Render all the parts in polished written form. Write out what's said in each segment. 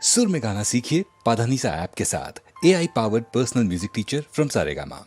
सुर में गाना सीखिए पाधानीसा ऐप के साथ। AI powered personal music teacher from Saregama.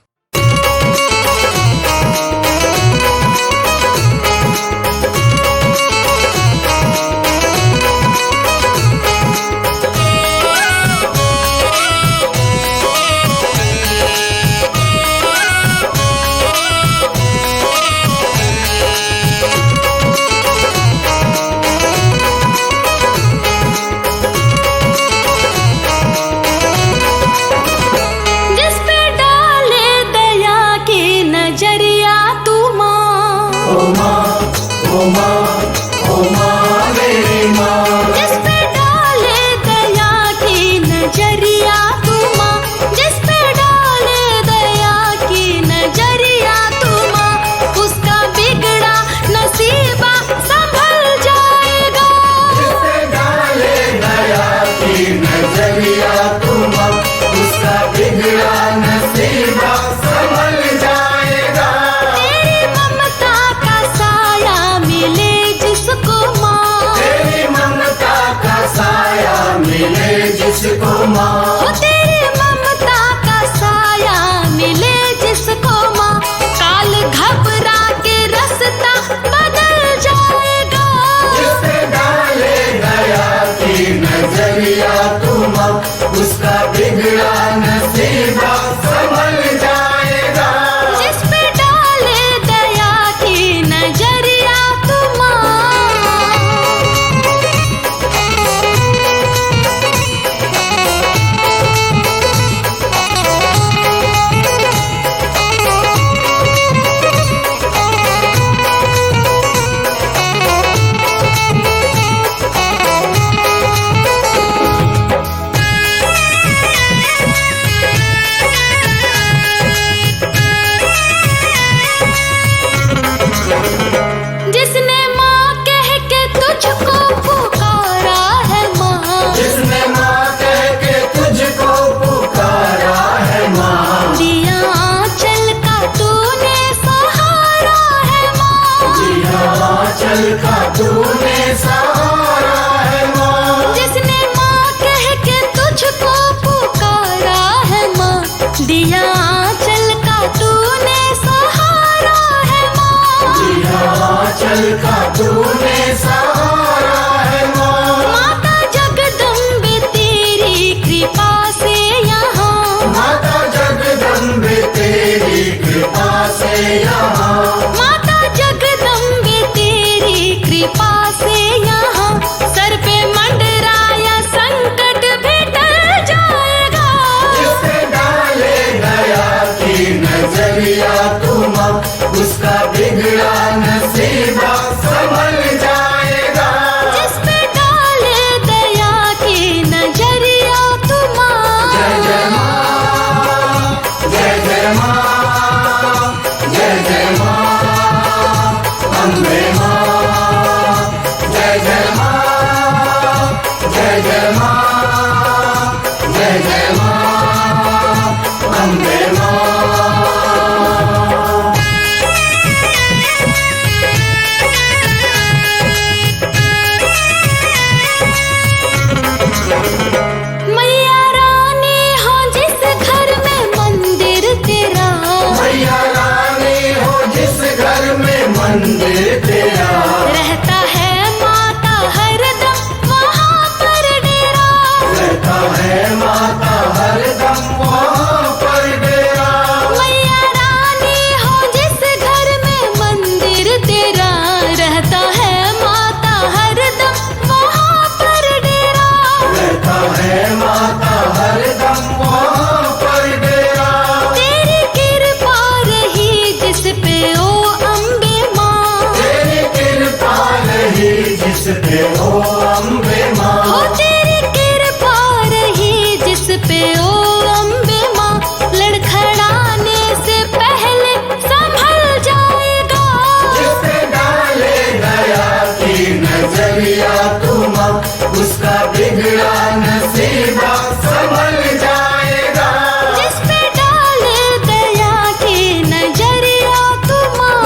जिसको माँ तेरी ममता का साया मिले जिसको माँ, काल घबरा के रास्ता बदल जाएगा। जिससे डाले गया की नजरिया तू माँ, उसका बिगड़ा नसीबा संभल जाएगा। जिस पे डाले दया की नजरिया तू माँ। जिसने माँ कह के तुझको पुकारा है माँ, जिसने माँ कह के तुझको पुकारा है माँ, दिया आंचल का तूने सहारा है माँ। दिया आंचल का तूने सहारा है माँ। जिसने माँ कह के तुझको पुकारा है माँ, दिया आंचल का तूने सहारा है माँ। दिया आंचल का तूने सहारा है माँ। माता जगदम्बे तेरी कृपा से यहाँ, माता जगदम्बे तेरी कृपा से यहाँ, माता जगदम्बे तेरी कृपा से यहाँ, सर पे मंडराया संकट भी टल जाएगा। जिससे डाले गया की नजरिया तू माँ, उसका बिगड़ा नसीबा संभल जाएगा। जिस पे डाले दया की नजरिया तू माँ। जय जय माँ, जय जय माँ, जय जय माँ, अम्बे माँ। जय जय माँ, जय जय माँ, जय जय माँ, अम्बे माँ। मैया रानी हो जिस घर में मंदिर तेरा, मैया रानी हो जिस घर में मंदिर तेरा, रहता है माता हरदम वहाँ पर डेरा। रहता है माता हरदम वहाँ पर डेरा। मैया रानी हो जिस घर में मंदिर तेरा, रहता है माता हरदम वहाँ पर डेरा। रहता है माता हरदम वहाँ पर डेरा। तेरी कृपा रही जिस पे ओ अम्बे माँ, तेरी कृपा रही जिस पे ओ अम्बे माँ। हो तेरी कृपा रही जिस पे ओ अम्बे माँ, लड़खड़ाने से पहले संभल जाएगा। जिससे डाले गया की नजरिया तू माँ, उसका बिगड़ा नसीबा संभल जाएगा। जिस पे डाले दया की नजरिया तू माँ।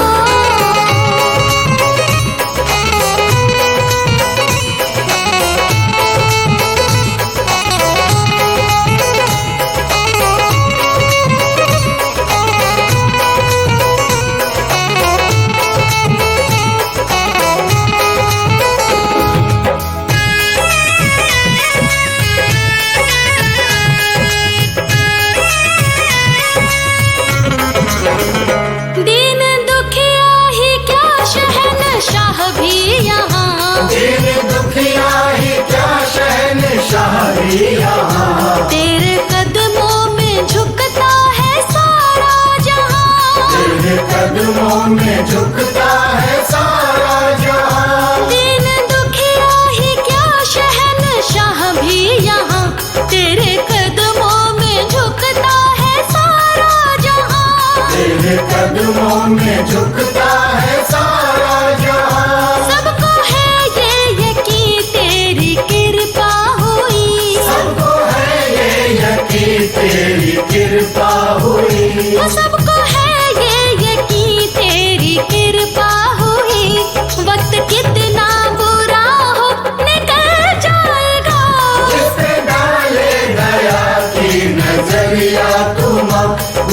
में झुकता है सारा जहां। दीन दुखिया ही क्या शहंशाह भी यहाँ, तेरे कदमों में झुकता है सारा जहां। तेरे कदमों में झुकता है सारा जहां। सबको है ये यकीन तेरी कृपा हुई, सबको है ये यकीन तेरी कृपा हुई। सबको है ये यकीन तेरी कृपा हुई। वक्त कितना बुरा हो निकल जाएगा, जिस पे डाले दया की नजरिया तुम,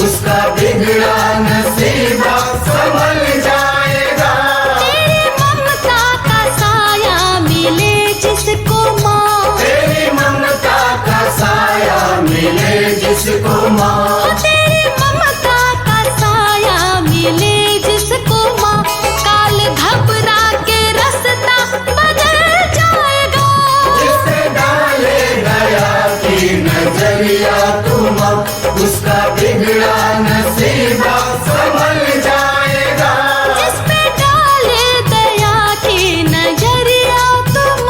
उसका बिगड़ा नसीबा संभल जाएगा। तेरी ममता का साया मिले जिसको माँ, तेरी ममता का साया मिले जिसको माँ। तेरी ममता का साया मिले जिसको माँ, काल घबरा के रास्ता बदल जाएगा। जिस पे डाले दया की नजरिया तुम, उसका बिगड़ा नसीबा संभल जाएगा। जिस पे डाले दया की नजरिया तुम।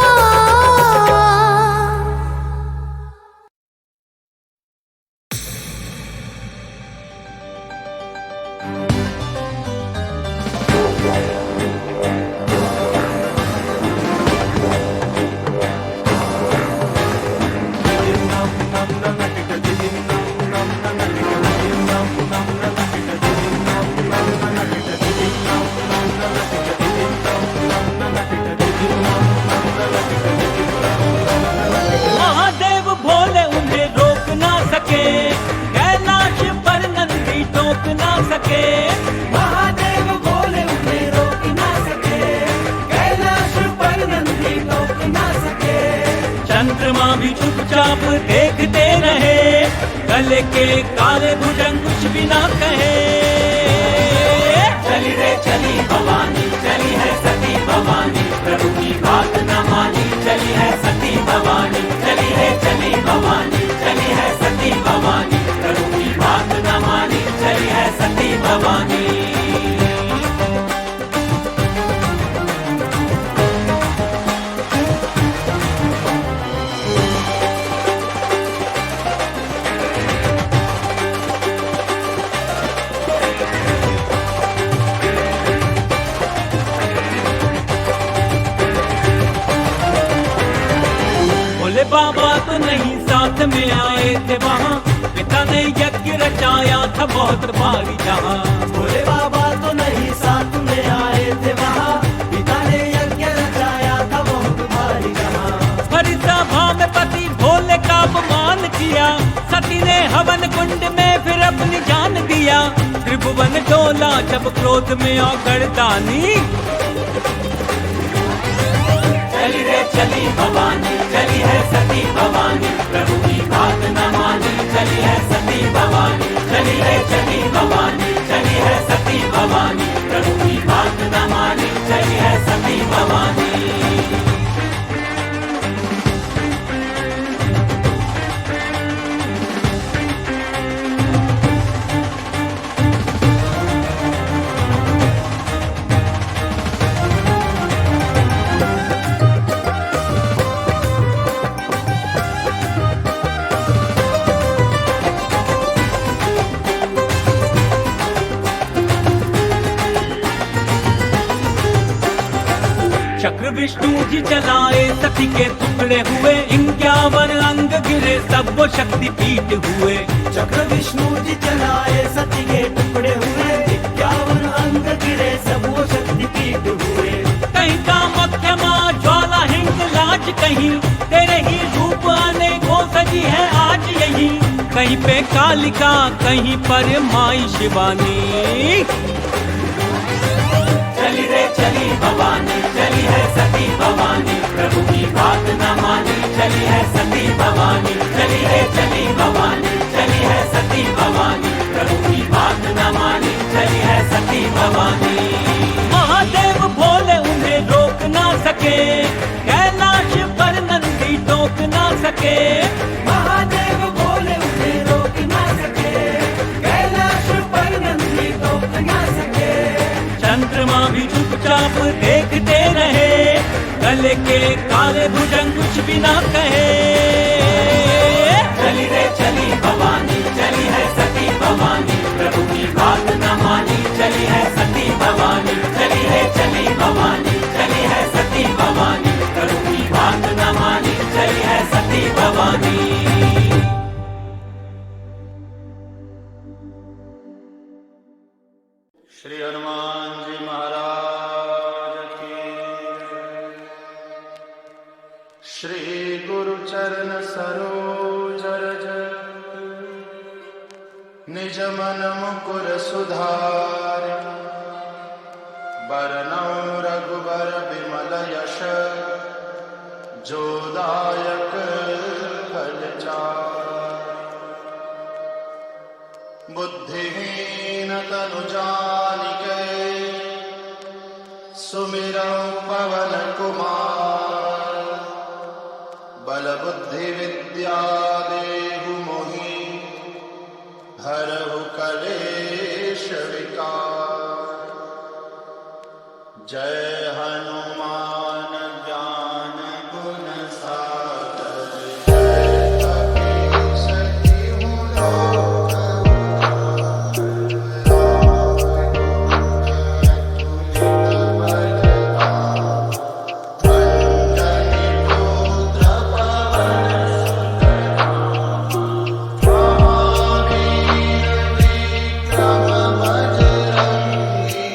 महादेव भोले उन्हें रोक ना सके, कैलाश पर नंदी टोक ना सके। महादेव बोले उन्हें रोक ना सके, कैलाश पर नंदी रोक ना सके। चंद्रमा भी चुपचाप देखते रहे, गले के काले भुजंग कुछ भी ना कहे। चली रे चली भवानी, चली है सती भवानी, प्रभु की बात न मानी। चली है सती भवानी, चली है चली भवानी, चली है सती भवानी, प्रभु की बात न मानी। चली है सती भवानी। भोले बाबा तो नहीं साथ में आए थे वहाँ, पिता ने यज्ञ रचाया था बहुत भारी जहाँ। भोले बाबा तो नहीं साथ में आए थे वहाँ, पिता ने यज्ञ रचाया था बहुत भारी जहाँ। हरि सभा में पति भोले का अपमान किया, सती ने हवन कुंड में फिर अपनी जान दिया। त्रिभुवन डोला जब क्रोध में आकर दानी। चली रे चली भवानी, चली है सती भवानी, प्रभु की बात न मानी। चली है सती भवानी, चली है चली भवानी, चली है सती भवानी, प्रभु की बात न मानी। चली है सती भवानी। चक्र विष्णु जी चलाए, सती के टुकड़े हुए, 51 अंग गिरे, सब वो शक्ति पीठ हुए। चक्र विष्णु जी चलाए, सती के टुकड़े हुए, 51 अंग गिरे, सब वो शक्ति पीठ हुए। कहीं कामाख्या माँ ज्वाला हिंगलाज, कहीं तेरे ही रूप अनेकों सजी है आज यही। कहीं पे कालिका, कहीं पर माई शिवानी। चली रे चली भवानी, चली है सती भवानी, प्रभु की बात न मानी। चली है सती भवानी, चली है चली भवानी, चली है सती भवानी, प्रभु की बात न मानी। चली है सती भवानी। महादेव भोले उन्हें रोक ना सके, कैलाश पर नंदी टोक ना सके। महादेव बोले उन्हें रोक ना सके, कैलाश पर नंदी रोक ना सके। चंद्र काले भुजंग कुछ भी ना कहे। चली रे चली भवानी, चली है सती भवानी, प्रभु की बात न मानी, चली है सती भवानी। चली है चली भवानी, चली है सती भवानी, प्रभु की बात न मानी, चली है सती भवानी। श्री हनुमान जी महाराज की। श्री गुरु चरण सरोज रज, निज मन मुकुर सुधार। बरनउँ रघुबर विमल यश, जो दायक फल चार। बुद्धिहीन तनु जानिके, सुमिरौं पवन कुमार। बल बुद्धि विद्या देहु मोहि, हरहु कलेश विकार। जय हनुमान ज्ञान गुण सागर, जय कपीस तिहुँ लोक विक्रम बजरंगी,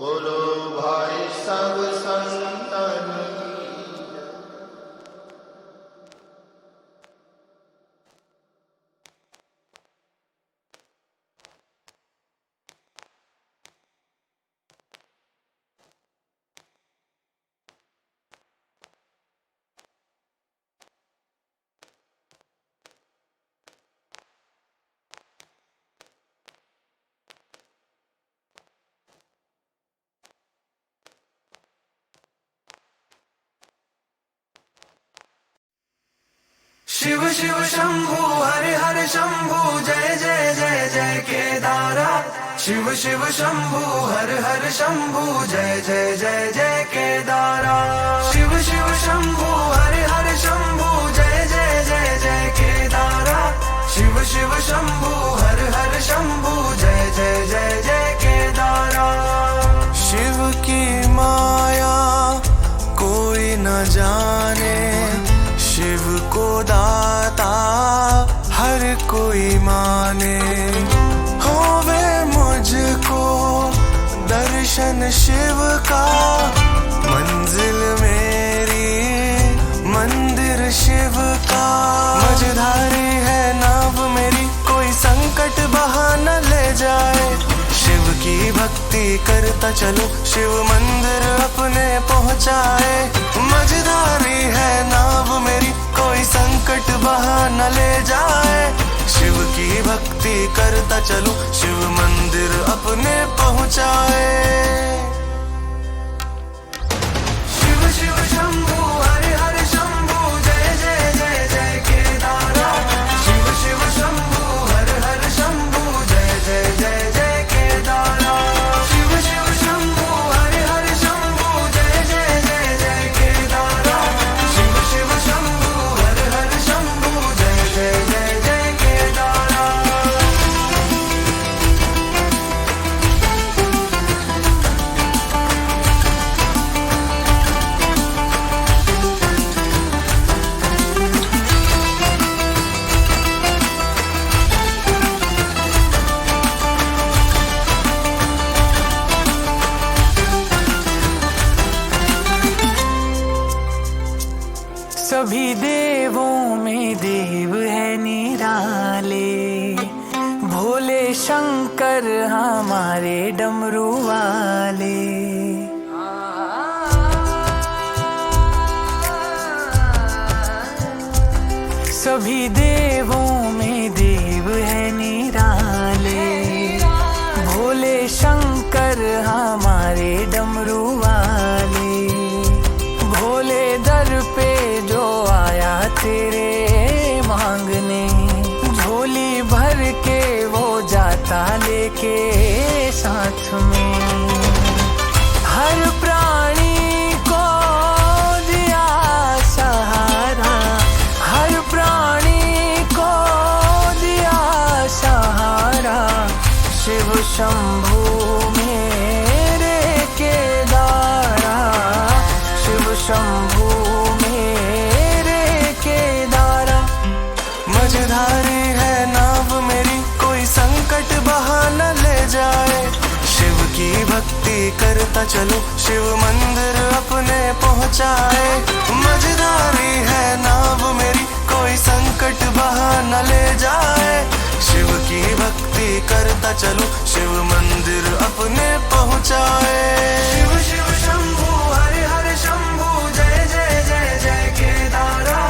बोलो भाई सब संतन की। शिव शिव शंभु हर हर शंभु जय जय जय जय केदारा। शिव शिव शंभु हर हर शंभु जय जय जय जय केदारा। शिव शिव शंभु हर हर शंभु जय जय जय जय केदारा। शिव शिव शंभु हर हर शंभु जय जय जय जय केदारा। शिव की माया कोई न जाने, शिव को दाता हर कोई माने। होवे मुझको दर्शन शिव का, मंजिल मेरी मंदिर शिव का। मझधारी है नाव मेरी, कोई संकट बहा न ले जाए। शिव की भक्ति करता चलो, शिव मंदिर अपने पहुँचाए। मझधारी है नाव मेरी, कोई संकट बहा न ले जाए। शिव की भक्ति करता चलो, शिव मंदिर अपने पहुँचाए। शिव शिव शंभु हर हर शंभु जय जय जय जय केदारा। शिव शिव शंभु हर हर शंभु जय जय जय जय केदारा। शिव शिव शंभु हर हर शंभु जय जय जय जय केदारा। शिव शिव शंभु हर हर शंभु जय जय जय जय केदारा। सभी देवों में देव है निराले, भोले शंकर हमारे डमरू वाले। सभी देवों में देव है निराले, भोले शंकर हमारे डमरू वाले। भोले दर पे जो आया तेरे मांगने, झोली भर के वो जाता लेके साथ में। हर प्राणी को दिया सहारा, हर प्राणी को दिया सहारा। शिव शंभु मेरे केदारा, शिव शंभु मेरे केदारा। मझधारी है नाव मेरी, कोई संकट बहा न ले जाए। शिव की भक्ति करता चलो, शिव मंदिर अपने पहुँचाए। मझधारी है नाव मेरी, कोई संकट बहा न ले जाए। शिव की भक्ति करता चलो, शिव मंदिर अपने पहुँचाए। शिव शिव शंभु हर हर शंभु जय जय जय जय केदारा।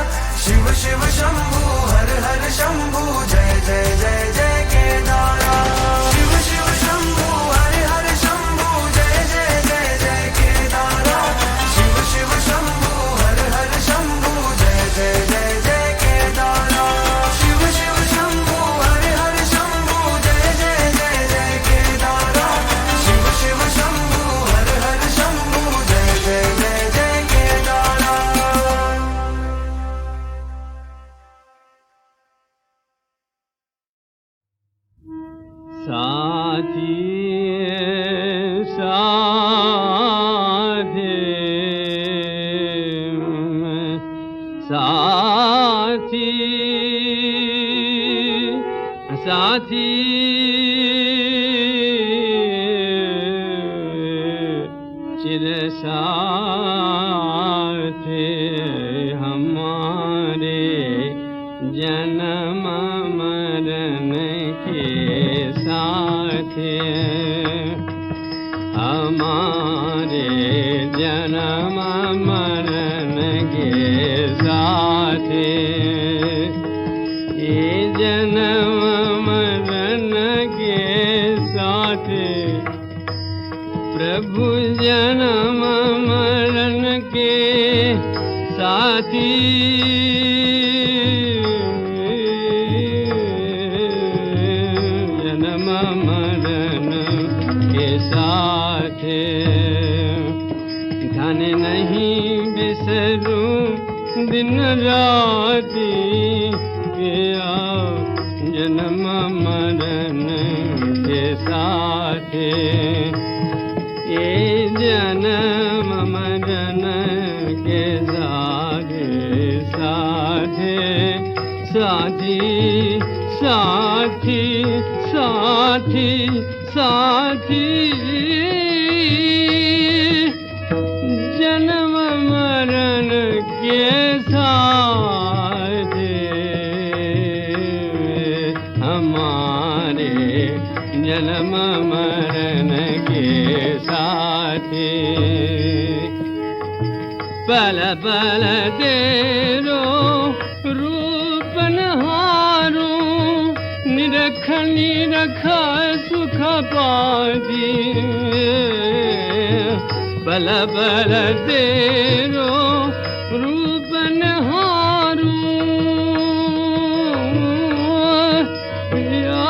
शिव शिव शंभु हर हर शंभु जय जय जय जय केदारा। शिव शिव शंभु हर हर शंभु जय जय जय जय केदारा। शिव शिव शंभु हर हर शंभु जय जय जय जय केदारा। शिव शिव शंभु हर हर शंभु जय जय जय जय केदारा। शिव शिव शंभु हर हर शंभु जय जय जय जय केदारा। साथिये साधे साथी साथी चिर साथे हमारे जन्म मरण के साथे हमारे जन्म मरण के साथे ये जन्म मरण के साथे प्रभु जन्म मरण के साथी जन्म मरण के साथे धन नहीं बिसरूं दिन राती पिया जन्म मरण के साथे ये जन्म मरण के साथे साथी साथी साथी साथी जन्म मरण के साथे हमारे जन्म मरण के साथे पल पल तेरो रूप नहारो निरख निरख सुख पादी पल पल तेरो रूप नहारो पिया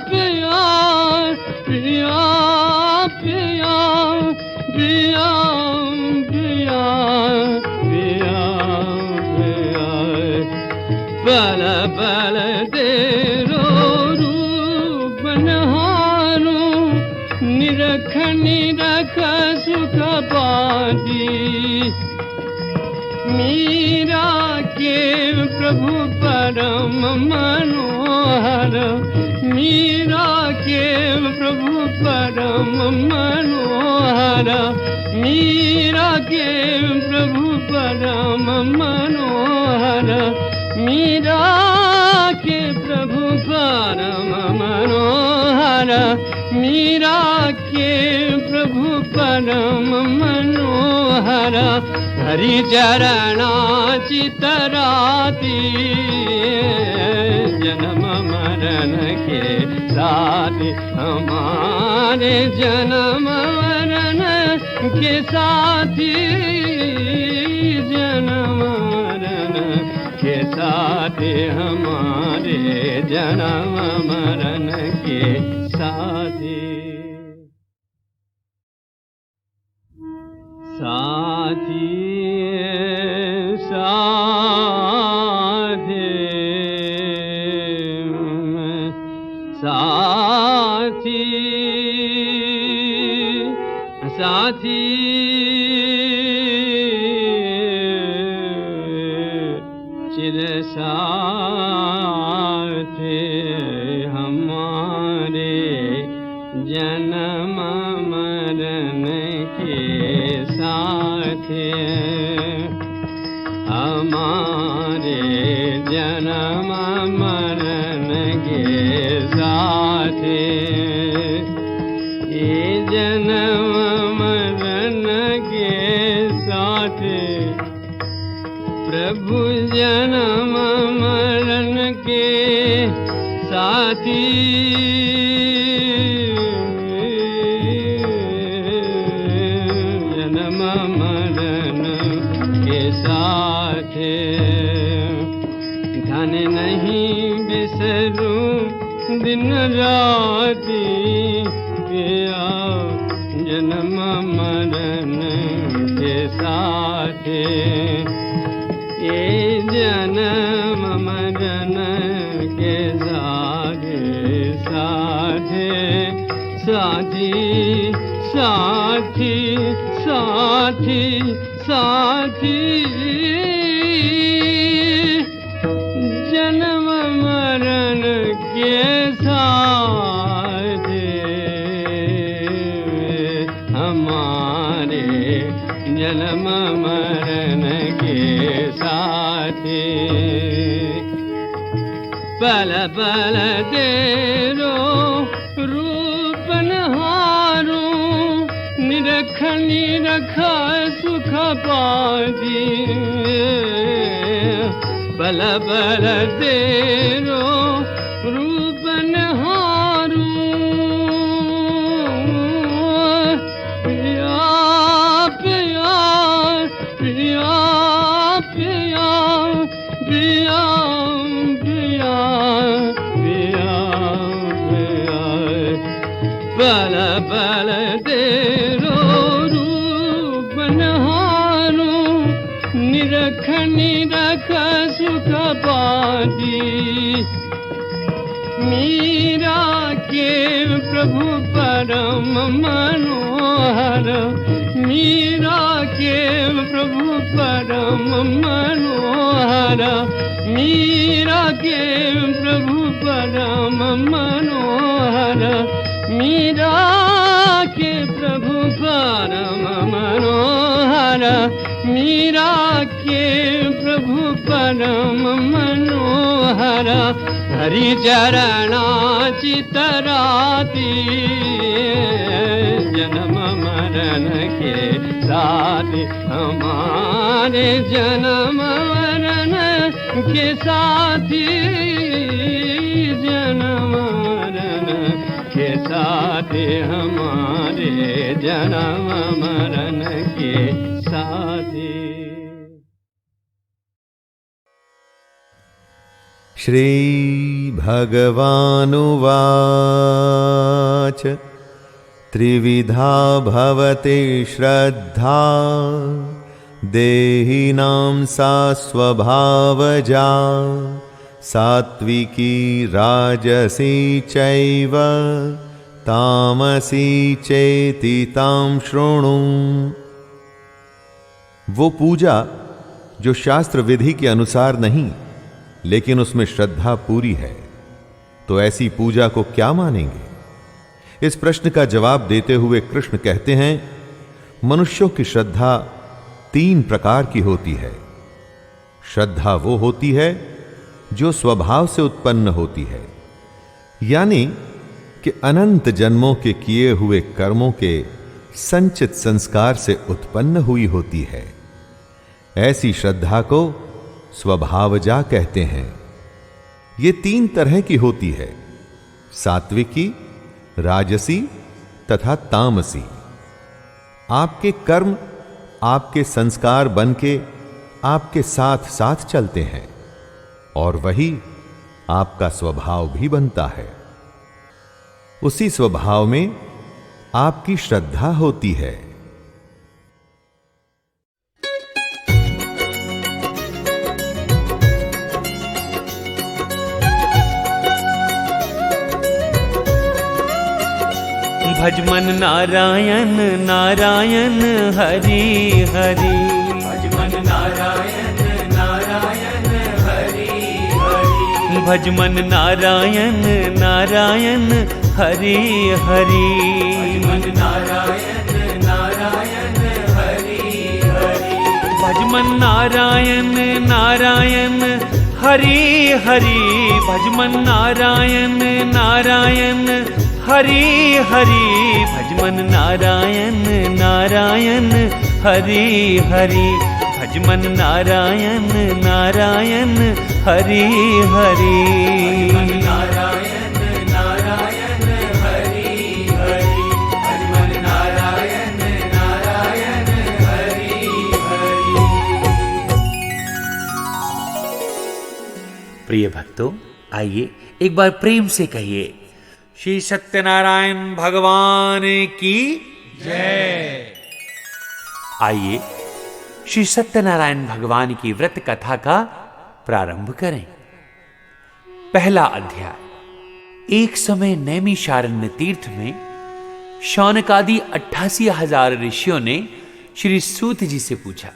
पिया पिया पिया पिया पिया पिया पिया पल पल तेरो रूप नहारो निरख निरख सुख पाती मीरा के प्रभु परम मनोहर मीरा के प्रभु परम मनोहर मीरा के प्रभु परम मनोहर मीरा के प्रभु परम मनोहर मीरा के प्रभु परम मनोहर हरि चरणा चितराती जन्म मरण के साथ हमारे जन्म मरण के साथी जन्म मरण के साथ हमारे जन्म मरण के साथी साथी साथी साथी साथी चिर साथे हमारे जन्म मरण के साथे हमारे जन्म मरण के साथे ये जन्म मरण के साथे प्रभु जन्म मरण के साथी जन्म मरण के साथे धन नहीं बिसरूं दिन राती पिया जन्म मरण के साथे ये जन्म मरण के साथे साथी साथी साथी साथी जन्म मरण के साथे हम हमारे जन्म मरण के साथी। पल पल तेरो रूप निहारो, निरख निरख सुख पाती। पल पल तेरो रूप निहारो, पिया पिया पिया पिया पिया पिया पिया पिया। पल पल तेरो रूप निहारो, निरख निरख सुख पाती। मीरा के प्रभु परम मनोहर, मीरा के प्रभु परम मनोहर, मीरा के प्रभु परम मनोहर, मीरा के प्रभु परम मनोहर, मीरा के प्रभु परम मनोहर। हरि चरणा चितराती, जन्म मरण के साथी। हमारे जन्म मरण के साथी, जन्म मरण के साथी। हमारे जन्म मरण के साथी। श्री भगवानुवाच त्रिविधा भवति श्रद्धा देहिनां सा स्वभावजा सात्विकी राजसी चैव तामसी चेति तां शृणु। वो पूजा जो शास्त्र विधि के अनुसार नहीं लेकिन उसमें श्रद्धा पूरी है, तो ऐसी पूजा को क्या मानेंगे? इस प्रश्न का जवाब देते हुए कृष्ण कहते हैं, मनुष्यों की श्रद्धा 3 प्रकार की होती है। श्रद्धा वो होती है जो स्वभाव से उत्पन्न होती है, यानी कि अनंत जन्मों के किए हुए कर्मों के संचित संस्कार से उत्पन्न हुई होती है। ऐसी श्रद्धा को स्वभावजा कहते हैं। ये 3 तरह की होती है, सात्विकी, राजसी तथा तामसी। आपके कर्म आपके संस्कार बनके आपके साथ साथ चलते हैं और वही आपका स्वभाव भी बनता है। उसी स्वभाव में आपकी श्रद्धा होती है। भजमन नारायण नारायण हरि हरि, भजमन नारायण नारायण हरि हरि, भजमन नारायण नारायण हरि हरि, भजमन नारायण नारायण हरि हरि, भजमन नारायण नारायण हरि हरि, भजमन नारायण नारायण हरि हरि, भजमन नारायण नारायण हरि हरि, भजमन नारायण नारायण हरि हरि, नारायण नारायण हरि हरि, भजमन नारायण नारायण हरि हरि। प्रिय भक्तों, आइए एक बार प्रेम से कहिए, श्री सत्यनारायण भगवान की जय। आइए श्री सत्यनारायण भगवान की व्रत कथा का प्रारंभ करें। पहला अध्याय। एक समय नैमिषारण्य तीर्थ में शौनकादि 88,000 ऋषियों ने श्री सूत जी से पूछा,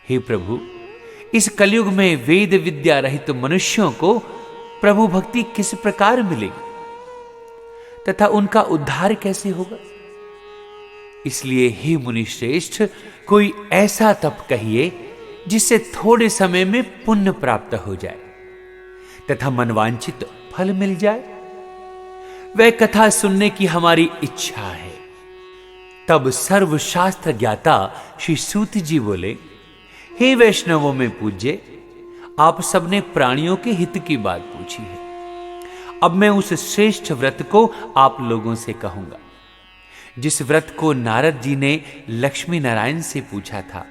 हे प्रभु, इस कलयुग में वेद विद्या रहित मनुष्यों को प्रभु भक्ति किस प्रकार मिलेगी तथा उनका उद्धार कैसे होगा? इसलिए हे मुनि श्रेष्ठ, कोई ऐसा तप कहिए जिससे थोड़े समय में पुण्य प्राप्त हो जाए तथा मनवांछित फल मिल जाए। वह कथा सुनने की हमारी इच्छा है। तब सर्वशास्त्र ज्ञाता श्री सूत जी बोले, हे वैष्णवों में पूज्य, आप सबने प्राणियों के हित की बात पूछी है। अब मैं उस श्रेष्ठ व्रत को आप लोगों से कहूंगा जिस व्रत को नारद जी ने लक्ष्मी नारायण से पूछा था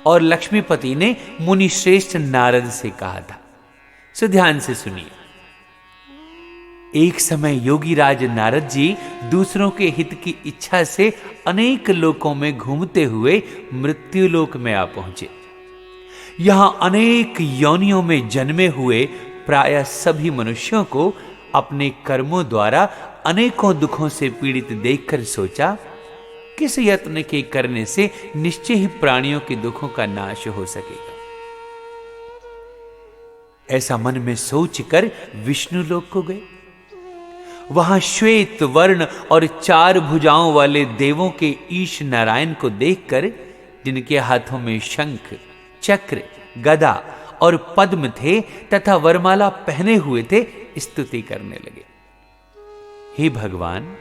और लक्ष्मीपति ने मुनि श्रेष्ठ नारद से कहा था। सो ध्यान से सुनिए। एक समय योगी राज नारद जी दूसरों के हित की इच्छा से अनेक लोकों में घूमते हुए मृत्युलोक में आ पहुंचे। यहां अनेक योनियों में जन्मे हुए प्रायः सभी मनुष्यों को अपने कर्मों द्वारा अनेकों दुखों से पीड़ित देखकर सोचा, किस यत्न के करने से निश्चय ही प्राणियों के दुखों का नाश हो सकेगा। ऐसा मन में सोचकर विष्णु लोक को गए। वहां श्वेत वर्ण और 4 भुजाओं वाले देवों के ईश नारायण को देखकर, जिनके हाथों में शंख, चक्र, गदा और पद्म थे तथा वरमाला पहने हुए थे, स्तुति करने लगे। हे भगवान,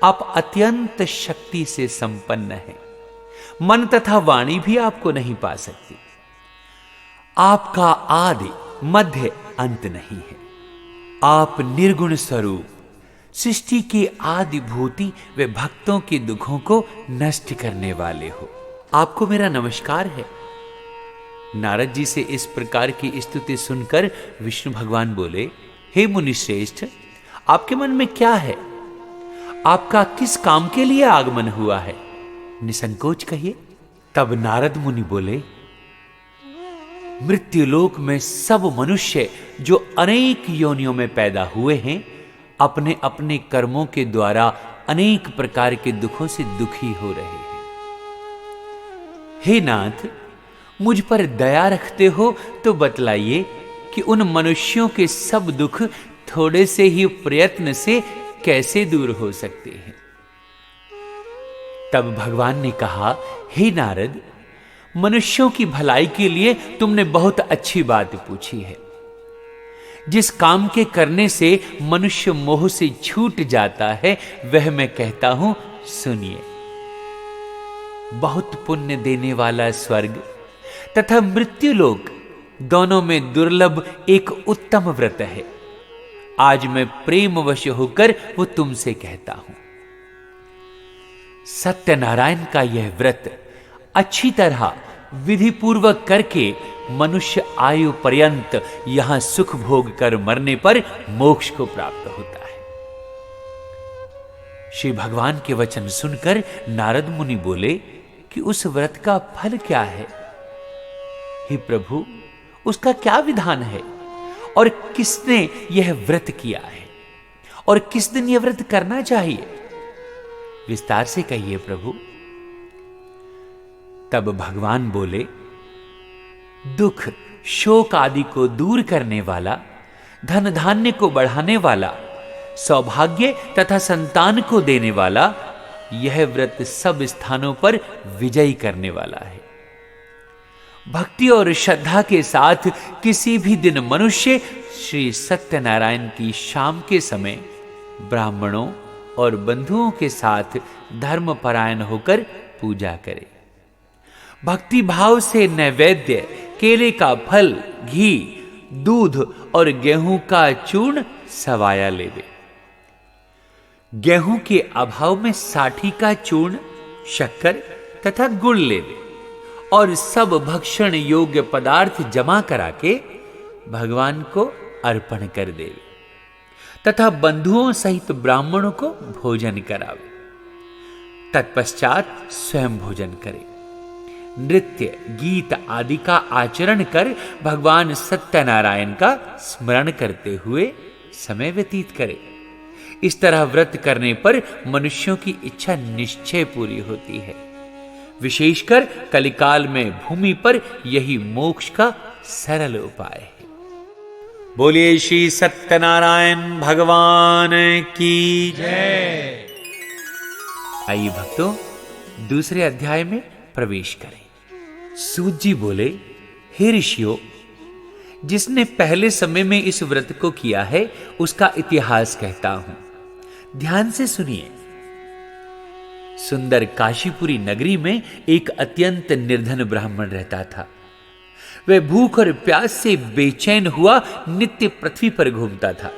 आप अत्यंत शक्ति से संपन्न हैं। मन तथा वाणी भी आपको नहीं पा सकती। आपका आदि मध्य अंत नहीं है। आप निर्गुण स्वरूप, सृष्टि के आदि भूति व भक्तों के दुखों को नष्ट करने वाले हो। आपको मेरा नमस्कार है। नारद जी से इस प्रकार की स्तुति सुनकर विष्णु भगवान बोले, हे मुनि श्रेष्ठ, आपके मन में क्या है? आपका किस काम के लिए आगमन हुआ है? निसंकोच कहिए। तब नारद मुनि बोले, मृत्युलोक में सब मनुष्य जो अनेक योनियों में पैदा हुए हैं, अपने अपने कर्मों के द्वारा अनेक प्रकार के दुखों से दुखी हो रहे हैं। हे नाथ, मुझ पर दया रखते हो तो बतलाइए कि उन मनुष्यों के सब दुख थोड़े से ही प्रयत्न से कैसे दूर हो सकते हैं। तब भगवान ने कहा, हे नारद, मनुष्यों की भलाई के लिए तुमने बहुत अच्छी बात पूछी है। जिस काम के करने से मनुष्य मोह से छूट जाता है, वह मैं कहता हूं, सुनिए। बहुत पुण्य देने वाला स्वर्ग तथा मृत्युलोक दोनों में दुर्लभ एक उत्तम व्रत है। आज मैं प्रेमवश होकर वो तुमसे कहता हूं। सत्यनारायण का यह व्रत अच्छी तरह विधि पूर्वक करके मनुष्य आयु पर्यंत यहां सुख भोग कर मरने पर मोक्ष को प्राप्त होता है। श्री भगवान के वचन सुनकर नारद मुनि बोले कि उस व्रत का फल क्या है? हे प्रभु, उसका क्या विधान है और किसने यह व्रत किया है और किस दिन यह व्रत करना चाहिए? विस्तार से कहिए प्रभु। तब भगवान बोले, दुख शोक आदि को दूर करने वाला, धन धान्य को बढ़ाने वाला, सौभाग्य तथा संतान को देने वाला, यह व्रत सब स्थानों पर विजयी करने वाला है। भक्ति और श्रद्धा के साथ किसी भी दिन मनुष्य श्री सत्यनारायण की शाम के समय ब्राह्मणों और बंधुओं के साथ धर्मपरायण होकर पूजा करे। भक्ति भाव से नैवेद्य, केले का फल, घी, दूध और गेहूं का चूर्ण सवाया लेवे। गेहूं के अभाव में साठी का चूर्ण, शक्कर तथा गुड़ लेवे और सब भक्षण योग्य पदार्थ जमा करा के भगवान को अर्पण कर देवे तथा बंधुओं सहित ब्राह्मणों को भोजन करावे। तत्पश्चात स्वयं भोजन करे। नृत्य, गीत आदि का आचरण कर भगवान सत्यनारायण का स्मरण करते हुए समय व्यतीत करे। इस तरह व्रत करने पर मनुष्यों की इच्छा निश्चय पूरी होती है। विशेषकर कलिकाल में भूमि पर यही मोक्ष का सरल उपाय है। बोलिए श्री सत्यनारायण भगवान की जय। आइए भक्तों, दूसरे अध्याय में प्रवेश करें। सूत जी बोले, हे ऋषियों, जिसने पहले समय में इस व्रत को किया है उसका इतिहास कहता हूं, ध्यान से सुनिए। सुंदर काशीपुरी नगरी में एक अत्यंत निर्धन ब्राह्मण रहता था। वह भूख और प्यास से बेचैन हुआ नित्य पृथ्वी पर घूमता था।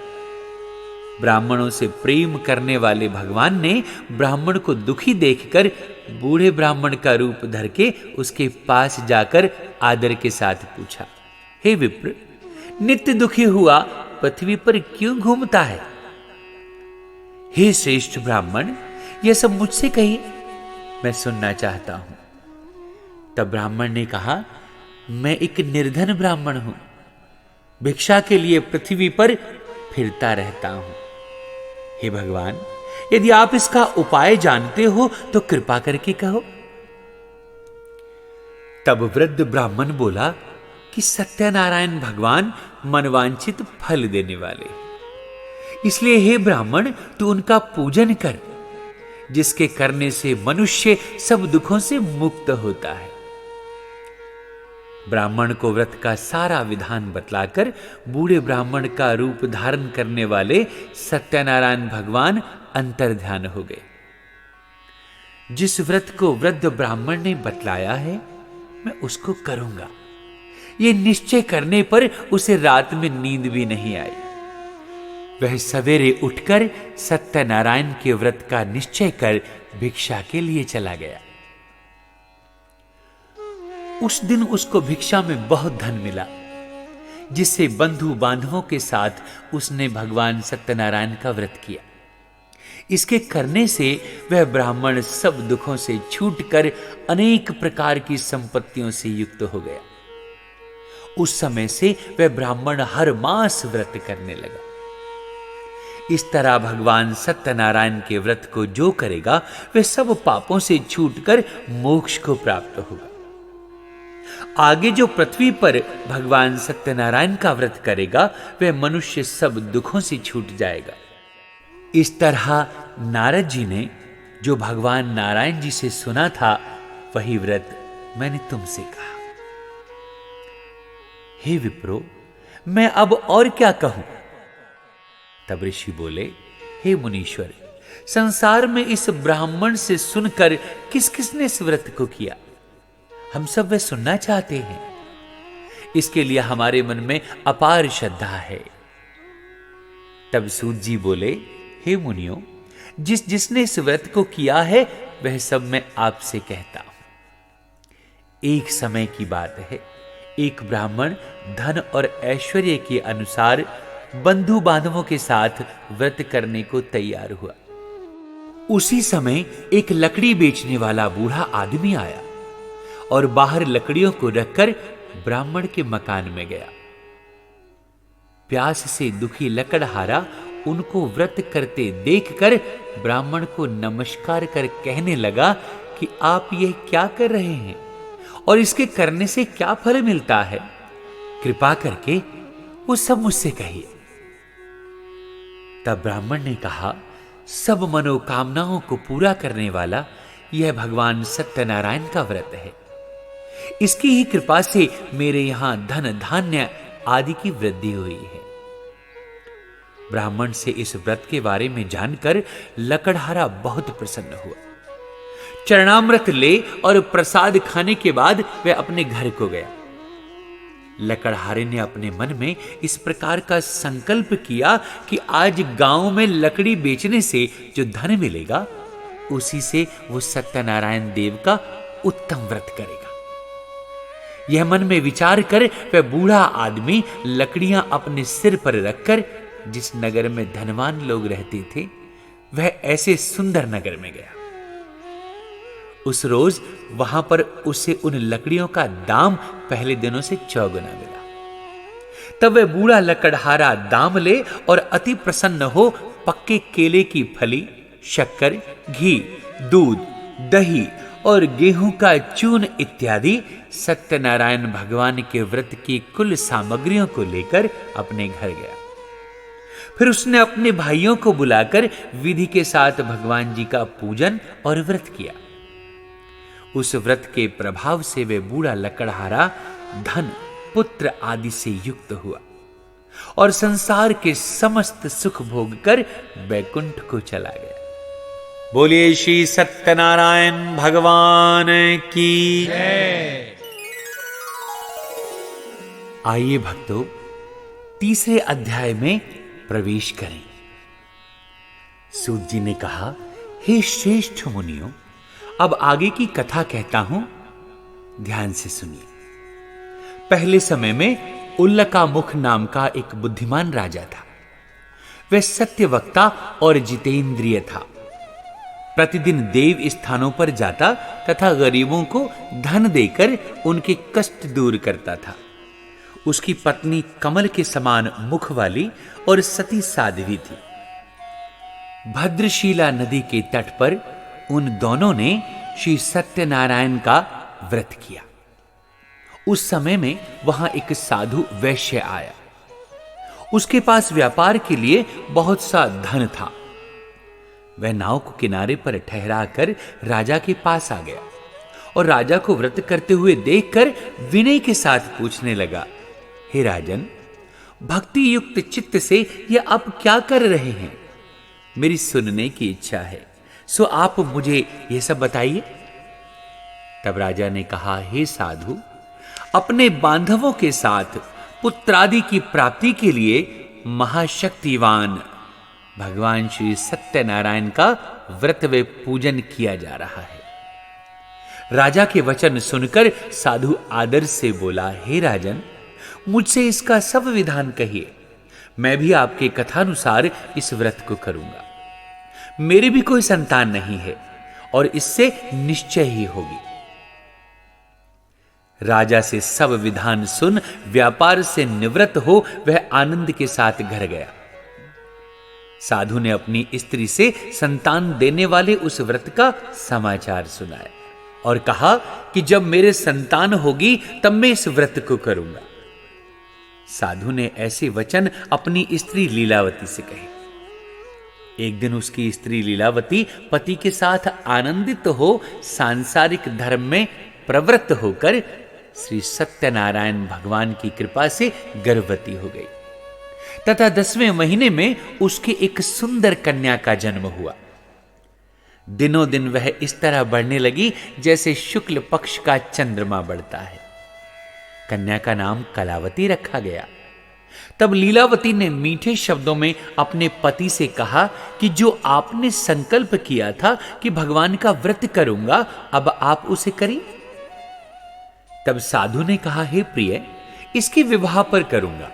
ब्राह्मणों से प्रेम करने वाले भगवान ने ब्राह्मण को दुखी देखकर बूढ़े ब्राह्मण का रूप धर के उसके पास जाकर आदर के साथ पूछा, हे विप्र, नित्य दुखी हुआ पृथ्वी पर क्यों घूमता है? हे श्रेष्ठ ब्राह्मण, यह सब मुझसे कहिए, मैं सुनना चाहता हूं। तब ब्राह्मण ने कहा, मैं एक निर्धन ब्राह्मण हूं, भिक्षा के लिए पृथ्वी पर फिरता रहता हूं। हे भगवान, यदि आप इसका उपाय जानते हो तो कृपा करके कहो। तब वृद्ध ब्राह्मण बोला कि सत्यनारायण भगवान मनवांछित फल देने वाले, इसलिए हे ब्राह्मण, तू उनका पूजन कर, जिसके करने से मनुष्य सब दुखों से मुक्त होता है। ब्राह्मण को व्रत का सारा विधान बतलाकर बूढ़े ब्राह्मण का रूप धारण करने वाले सत्यनारायण भगवान अंतर्ध्यान हो गए। जिस व्रत को वृद्ध ब्राह्मण ने बतलाया है, मैं उसको करूंगा। ये निश्चय करने पर उसे रात में नींद भी नहीं आई। वह सवेरे उठकर सत्यनारायण के व्रत का निश्चय कर भिक्षा के लिए चला गया। उस दिन उसको भिक्षा में बहुत धन मिला, जिससे बंधु बांधवों के साथ उसने भगवान सत्यनारायण का व्रत किया। इसके करने से वह ब्राह्मण सब दुखों से छूटकर अनेक प्रकार की संपत्तियों से युक्त हो गया। उस समय से वह ब्राह्मण हर मास व्रत करने लगा। इस तरह भगवान सत्यनारायण के व्रत को जो करेगा वह सब पापों से छूटकर मोक्ष को प्राप्त होगा। आगे जो पृथ्वी पर भगवान सत्यनारायण का व्रत करेगा वह मनुष्य सब दुखों से छूट जाएगा। इस तरह नारद जी ने जो भगवान नारायण जी से सुना था वही व्रत मैंने तुमसे कहा। हे विप्रो, मैं अब और क्या कहूं? तब ऋषि बोले, हे मुनीश्वर, संसार में इस ब्राह्मण से सुनकर किस किसने इस व्रत को किया, हम सब वह सुनना चाहते हैं। इसके लिए हमारे मन में अपार श्रद्धा है। तब सूत जी बोले, हे मुनियों, जिसने इस व्रत को किया है वह सब मैं आपसे कहता हूं। एक समय की बात है, एक ब्राह्मण धन और ऐश्वर्य के अनुसार बंधु बांधवों के साथ व्रत करने को तैयार हुआ। उसी समय एक लकड़ी बेचने वाला बूढ़ा आदमी आया और बाहर लकड़ियों को रखकर ब्राह्मण के मकान में गया। प्यास से दुखी लकड़हारा उनको व्रत करते देखकर ब्राह्मण को नमस्कार कर कहने लगा कि आप यह क्या कर रहे हैं और इसके करने से क्या फल मिलता है, कृपा करके वो सब मुझसे कहिए। तब ब्राह्मण ने कहा, सब मनोकामनाओं को पूरा करने वाला यह भगवान सत्यनारायण का व्रत है। इसकी ही कृपा से मेरे यहां धन धान्य आदि की वृद्धि हुई है। ब्राह्मण से इस व्रत के बारे में जानकर लकड़हारा बहुत प्रसन्न हुआ। चरणामृत ले और प्रसाद खाने के बाद वह अपने घर को गया। लकड़हारे ने अपने मन में इस प्रकार का संकल्प किया कि आज गांव में लकड़ी बेचने से जो धन मिलेगा उसी से वो सत्यनारायण देव का उत्तम व्रत करेगा। यह मन में विचार कर वह बूढ़ा आदमी लकड़ियां अपने सिर पर रखकर जिस नगर में धनवान लोग रहते थे वह ऐसे सुंदर नगर में गया। उस रोज वहां पर उसे उन लकड़ियों का दाम पहले दिनों से चौगुना मिला। तब वह बूढ़ा लकड़हारा दाम ले और अति प्रसन्न हो पक्के केले की फली, शक्कर, घी, दूध, दही और गेहूं का चून इत्यादि सत्यनारायण भगवान के व्रत की कुल सामग्रियों को लेकर अपने घर गया। फिर उसने अपने भाइयों को बुलाकर विधि के साथ भगवान जी का पूजन और व्रत किया। उस व्रत के प्रभाव से वे बूढ़ा लकड़हारा धन पुत्र आदि से युक्त हुआ और संसार के समस्त सुख भोग कर वैकुंठ को चला गया। बोलिए श्री सत्यनारायण भगवान की जय। आइए भक्तों, तीसरे अध्याय में प्रवेश करें। सूत जी ने कहा, हे श्रेष्ठ मुनियों, अब आगे की कथा कहता हूं, ध्यान से सुनिए। पहले समय में उल्लकामुख नाम का एक बुद्धिमान राजा था। वह सत्यवक्ता और जितेंद्रिय था। प्रतिदिन देव स्थानों पर जाता तथा गरीबों को धन देकर उनके कष्ट दूर करता था। उसकी पत्नी कमल के समान मुख वाली और सती साध्वी थी। भद्रशीला नदी के तट पर उन दोनों ने श्री सत्यनारायण का व्रत किया। उस समय में वहां एक साधु वैश्य आया। उसके पास व्यापार के लिए बहुत सा धन था। वह नाव को किनारे पर ठहराकर राजा के पास आ गया और राजा को व्रत करते हुए देखकर विनय के साथ पूछने लगा, हे राजन, भक्ति युक्त चित्त से यह आप क्या कर रहे हैं? मेरी सुनने की इच्छा है, सो आप मुझे यह सब बताइए। तब राजा ने कहा, हे साधु, अपने बांधवों के साथ पुत्रादि की प्राप्ति के लिए महाशक्तिवान भगवान श्री सत्यनारायण का व्रत व पूजन किया जा रहा है। राजा के वचन सुनकर साधु आदर से बोला, हे राजन, मुझसे इसका सब विधान कहिए, मैं भी आपके कथानुसार इस व्रत को करूंगा। मेरी भी कोई संतान नहीं है और इससे निश्चय ही होगी। राजा से सब विधान सुन व्यापार से निवृत्त हो वह आनंद के साथ घर गया। साधु ने अपनी स्त्री से संतान देने वाले उस व्रत का समाचार सुनाया और कहा कि जब मेरे संतान होगी तब मैं इस व्रत को करूंगा। साधु ने ऐसे वचन अपनी स्त्री लीलावती से कहे। एक दिन उसकी स्त्री लीलावती पति के साथ आनंदित हो सांसारिक धर्म में प्रवृत्त होकर श्री सत्यनारायण भगवान की कृपा से गर्भवती हो गई तथा 10वें महीने में उसके एक सुंदर कन्या का जन्म हुआ। दिनों दिन वह इस तरह बढ़ने लगी जैसे शुक्ल पक्ष का चंद्रमा बढ़ता है। कन्या का नाम कलावती रखा गया। तब लीलावती ने मीठे शब्दों में अपने पति से कहा कि जो आपने संकल्प किया था कि भगवान का व्रत करूंगा, अब आप उसे करिए। तब साधु ने कहा, हे प्रिय, इसके विवाह पर करूंगा।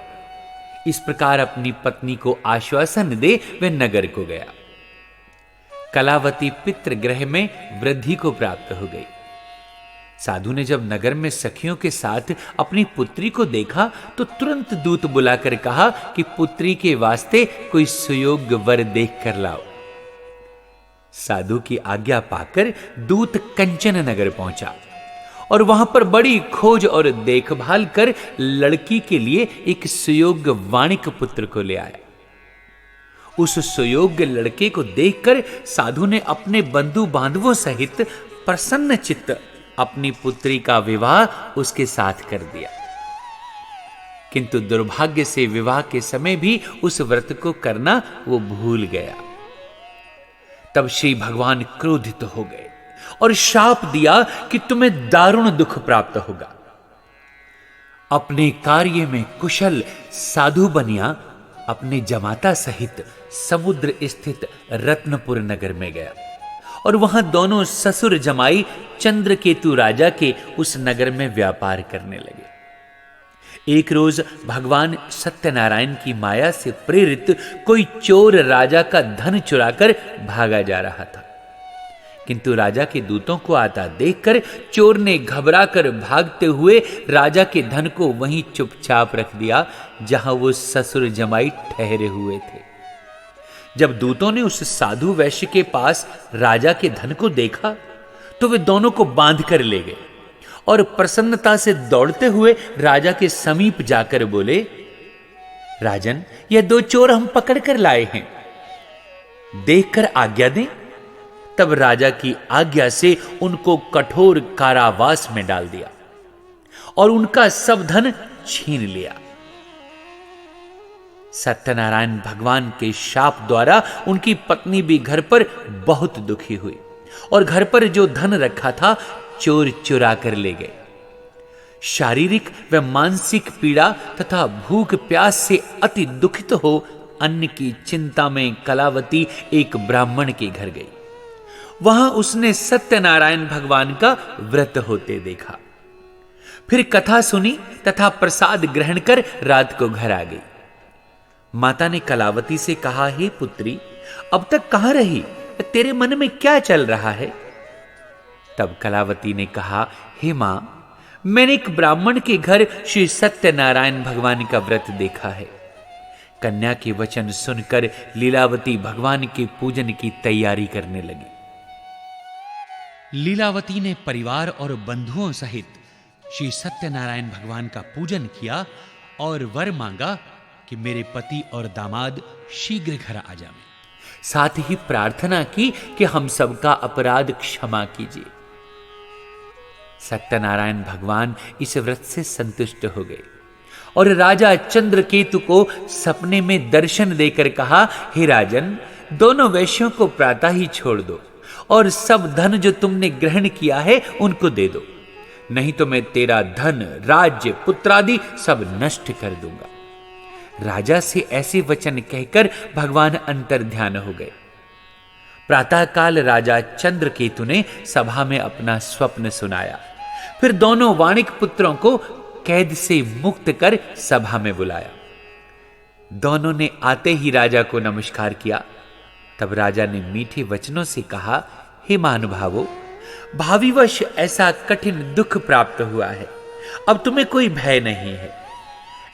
इस प्रकार अपनी पत्नी को आश्वासन दे वह नगर को गया। कलावती पितृगृह में वृद्धि को प्राप्त हो गई। साधु ने जब नगर में सखियों के साथ अपनी पुत्री को देखा तो तुरंत दूत बुलाकर कहा कि पुत्री के वास्ते कोई सुयोग्य वर देख कर लाओ। साधु की आज्ञा पाकर दूत कंचन नगर पहुंचा और वहां पर बड़ी खोज और देखभाल कर लड़की के लिए एक सुयोग्य वाणिक पुत्र को ले आया। उस सुयोग्य लड़के को देखकर साधु ने अपने बंधु बांधवों सहित प्रसन्न चित्त अपनी पुत्री का विवाह उसके साथ कर दिया। किंतु दुर्भाग्य से विवाह के समय भी उस व्रत को करना वो भूल गया। तब श्री भगवान क्रोधित हो गए और शाप दिया कि तुम्हें दारुण दुख प्राप्त होगा। अपने कार्य में कुशल साधु बनिया अपने जमाता सहित समुद्र स्थित रत्नपुर नगर में गया और वहां दोनों ससुर जमाई चंद्रकेतु राजा के उस नगर में व्यापार करने लगे। एक रोज भगवान सत्यनारायण की माया से प्रेरित कोई चोर राजा का धन चुराकर भागा जा रहा था, किंतु राजा के दूतों को आता देखकर चोर ने घबराकर भागते हुए राजा के धन को वहीं चुपचाप रख दिया जहां वो ससुर जमाई ठहरे हुए थे। जब दूतों ने उस साधु वैश्य के पास राजा के धन को देखा तो वे दोनों को बांध कर ले गए और प्रसन्नता से दौड़ते हुए राजा के समीप जाकर बोले, राजन, ये दो चोर हम पकड़ कर लाए हैं, देखकर आज्ञा दें। तब राजा की आज्ञा से उनको कठोर कारावास में डाल दिया और उनका सब धन छीन लिया। सत्यनारायण भगवान के शाप द्वारा उनकी पत्नी भी घर पर बहुत दुखी हुई और घर पर जो धन रखा था चोर चुरा कर ले गए। शारीरिक व मानसिक पीड़ा तथा भूख प्यास से अति दुखित हो अन्न की चिंता में कलावती एक ब्राह्मण के घर गई। वहां उसने सत्यनारायण भगवान का व्रत होते देखा। फिर कथा सुनी तथा प्रसाद ग्रहण कर रात को घर आ गई। माता ने कलावती से कहा, हे पुत्री, अब तक कहां रही? तेरे मन में क्या चल रहा है? तब कलावती ने कहा, हे मां, मैंने एक ब्राह्मण के घर श्री सत्यनारायण भगवान का व्रत देखा है। कन्या के वचन सुनकर लीलावती भगवान के पूजन की तैयारी करने लगी। लीलावती ने परिवार और बंधुओं सहित श्री सत्यनारायण भगवान का पूजन किया और वर मांगा कि मेरे पति और दामाद शीघ्र घर आ जाएं। साथ ही प्रार्थना की कि हम सबका अपराध क्षमा कीजिए। सत्यनारायण भगवान इस व्रत से संतुष्ट हो गए और राजा चंद्रकेतु को सपने में दर्शन देकर कहा, हे राजन, दोनों वैश्यों को प्रातः ही छोड़ दो और सब धन जो तुमने ग्रहण किया है उनको दे दो, नहीं तो मैं तेरा धन, राज्य, पुत्रादि सब नष्ट कर दूंगा। राजा से ऐसे वचन कहकर भगवान अंतर्ध्यान हो गए। प्रातःकाल राजा चंद्रकेतु ने सभा में अपना स्वप्न सुनाया। फिर दोनों वाणिक पुत्रों को कैद से मुक्त कर सभा में बुलाया। दोनों ने आते ही राजा को नमस्कार किया। तब राजा ने मीठे वचनों से कहा, हे महानुभावों, भाविवश ऐसा कठिन दुख प्राप्त हुआ है, अब तुम्हें कोई भय नहीं है।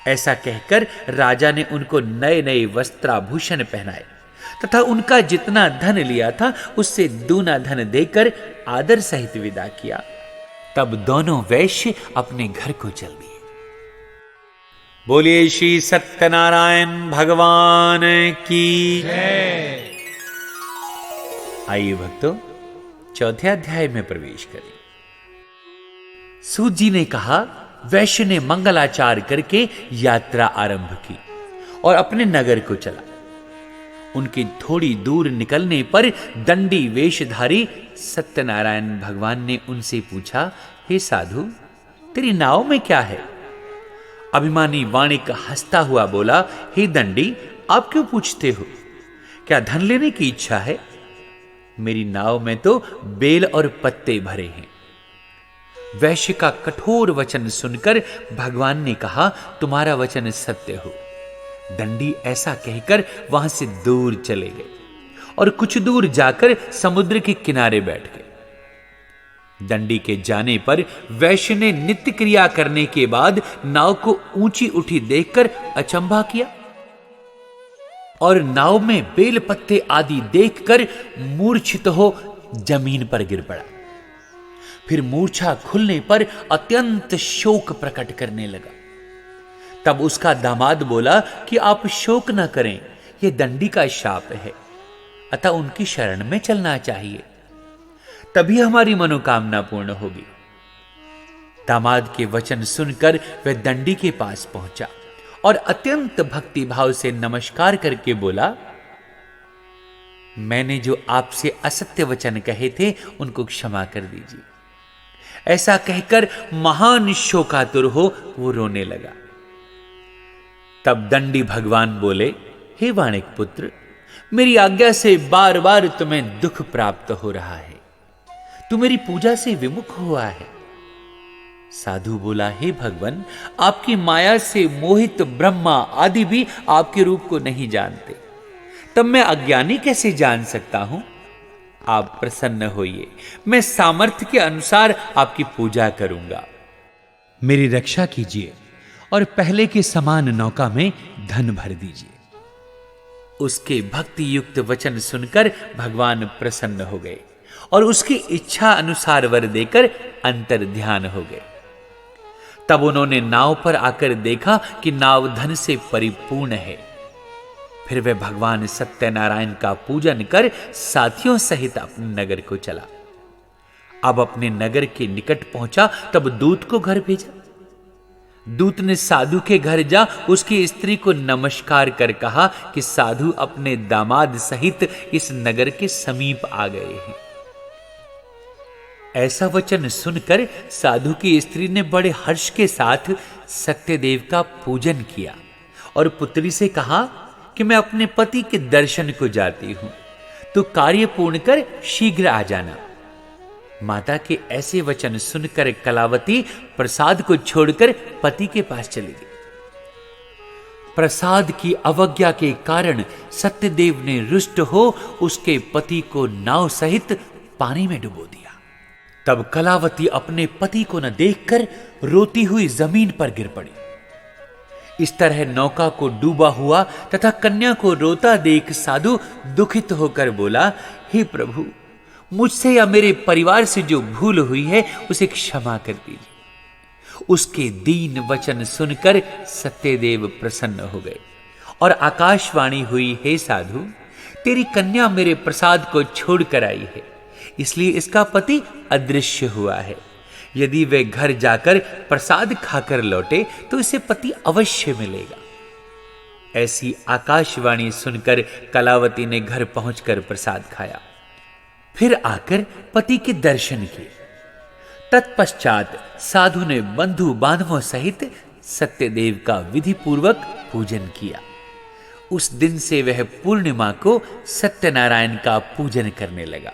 ऐसा कहकर राजा ने उनको नए नए वस्त्राभूषण पहनाए तथा उनका जितना धन लिया था उससे दूना धन देकर आदर सहित विदा किया। तब दोनों वैश्य अपने घर को चल दिए। बोलिए श्री सत्यनारायण भगवान की जय। आइए भक्तों, चौथे अध्याय में प्रवेश करें। सूत जी ने कहा, वैश्य ने मंगलाचार करके यात्रा आरंभ की और अपने नगर को चला। उनके थोड़ी दूर निकलने पर दंडी वेशधारी सत्यनारायण भगवान ने उनसे पूछा, हे साधु, तेरी नाव में क्या है? अभिमानी वाणिक हंसता हुआ बोला, हे दंडी, आप क्यों पूछते हो? क्या धन लेने की इच्छा है? मेरी नाव में तो बेल और पत्ते भरे हैं। वैश्य का कठोर वचन सुनकर भगवान ने कहा, तुम्हारा वचन सत्य हो। दंडी ऐसा कहकर वहां से दूर चले गए और कुछ दूर जाकर समुद्र के किनारे बैठ गए। दंडी के जाने पर वैश्य ने नित्य क्रिया करने के बाद नाव को ऊंची उठी देखकर अचंभा किया और नाव में बेल पत्ते आदि देखकर मूर्छित हो जमीन पर गिर पड़ा। फिर मूर्छा खुलने पर अत्यंत शोक प्रकट करने लगा। तब उसका दामाद बोला कि आप शोक न करें, यह दंडी का शाप है, अतः उनकी शरण में चलना चाहिए, तभी हमारी मनोकामना पूर्ण होगी। दामाद के वचन सुनकर वह दंडी के पास पहुंचा और अत्यंत भक्ति भाव से नमस्कार करके बोला, मैंने जो आपसे असत्य वचन कहे थे उनको क्षमा कर दीजिए। ऐसा कहकर महान शोकातुर हो वो रोने लगा। तब दंडी भगवान बोले, हे वाणिक पुत्र, मेरी आज्ञा से बार बार तुम्हें दुख प्राप्त हो रहा है, तू मेरी पूजा से विमुख हुआ है। साधु बोला, हे भगवान, आपकी माया से मोहित ब्रह्मा आदि भी आपके रूप को नहीं जानते, तब मैं अज्ञानी कैसे जान सकता हूं? आप प्रसन्न होइए, मैं सामर्थ्य के अनुसार आपकी पूजा करूंगा। मेरी रक्षा कीजिए और पहले के समान नौका में धन भर दीजिए। उसके भक्ति युक्त वचन सुनकर भगवान प्रसन्न हो गए और उसकी इच्छा अनुसार वर देकर अंतर ध्यान हो गए। तब उन्होंने नाव पर आकर देखा कि नाव धन से परिपूर्ण है। फिर वह भगवान सत्यनारायण का पूजन कर साथियों सहित अपने नगर को चला। अब अपने नगर के निकट पहुंचा तब दूत को घर भेजा। दूत ने साधु के घर जा उसकी स्त्री को नमस्कार कर कहा कि साधु अपने दामाद सहित इस नगर के समीप आ गए हैं। ऐसा वचन सुनकर साधु की स्त्री ने बड़े हर्ष के साथ सत्यदेव का पूजन किया और पुत्री से कहा कि मैं अपने पति के दर्शन को जाती हूं, तो कार्य पूर्ण कर शीघ्र आ जाना। माता के ऐसे वचन सुनकर कलावती प्रसाद को छोड़कर पति के पास चली गई। प्रसाद की अवज्ञा के कारण सत्यदेव ने रुष्ट हो उसके पति को नाव सहित पानी में डुबो दिया। तब कलावती अपने पति को न देखकर रोती हुई जमीन पर गिर पड़ी। इस तरह नौका को डूबा हुआ तथा कन्या को रोता देख साधु दुखित होकर बोला, हे प्रभु, मुझसे या मेरे परिवार से जो भूल हुई है उसे क्षमा कर दीजिए। उसके दीन वचन सुनकर सत्यदेव प्रसन्न हो गए और आकाशवाणी हुई, हे साधु, तेरी कन्या मेरे प्रसाद को छोड़कर आई है, इसलिए इसका पति अदृश्य हुआ है। यदि वे घर जाकर प्रसाद खाकर लौटे तो इसे पति अवश्य मिलेगा। ऐसी आकाशवाणी सुनकर कलावती ने घर पहुंचकर प्रसाद खाया, फिर आकर पति के दर्शन किए। तत्पश्चात साधु ने बंधु बांधवों सहित सत्यदेव का विधि पूर्वक पूजन किया। उस दिन से वह पूर्णिमा को सत्यनारायण का पूजन करने लगा।